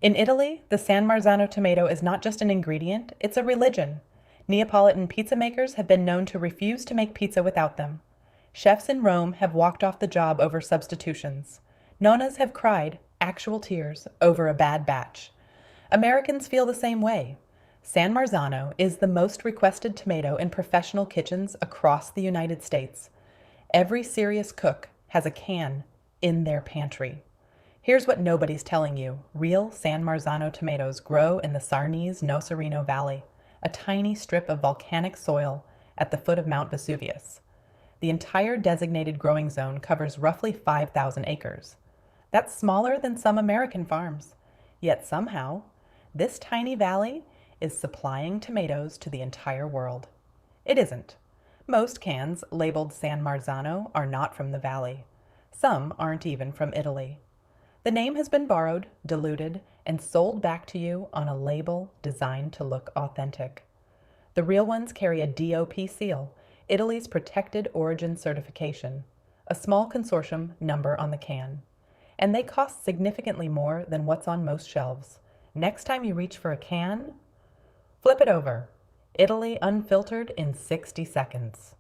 In Italy, the San Marzano tomato is not just an ingredient, it's a religion. Neapolitan pizza makers have been known to refuse to make pizza without them. Chefs in Rome have walked off the job over substitutions. Nonnas have cried, actual tears, over a bad batch. Americans feel the same way. San Marzano is the most requested tomato in professional kitchens across the United States. Every serious cook has a can in their pantry. Here's what nobody's telling you. Real San Marzano tomatoes grow in the Sarnese-Nocerino Valley, a tiny strip of volcanic soil at the foot of Mount Vesuvius. The entire designated growing zone covers roughly 5,000 acres. That's smaller than some American farms. Yet somehow, this tiny valley is supplying tomatoes to the entire world. It isn't. Most cans labeled San Marzano are not from the valley. Some aren't even from Italy. The name has been borrowed, diluted, and sold back to you on a label designed to look authentic. The real ones carry a DOP seal, Italy's Protected Origin Certification, a small consortium number on the can. And they cost significantly more than what's on most shelves. Next time you reach for a can, flip it over. Italy Unfiltered in 60 seconds.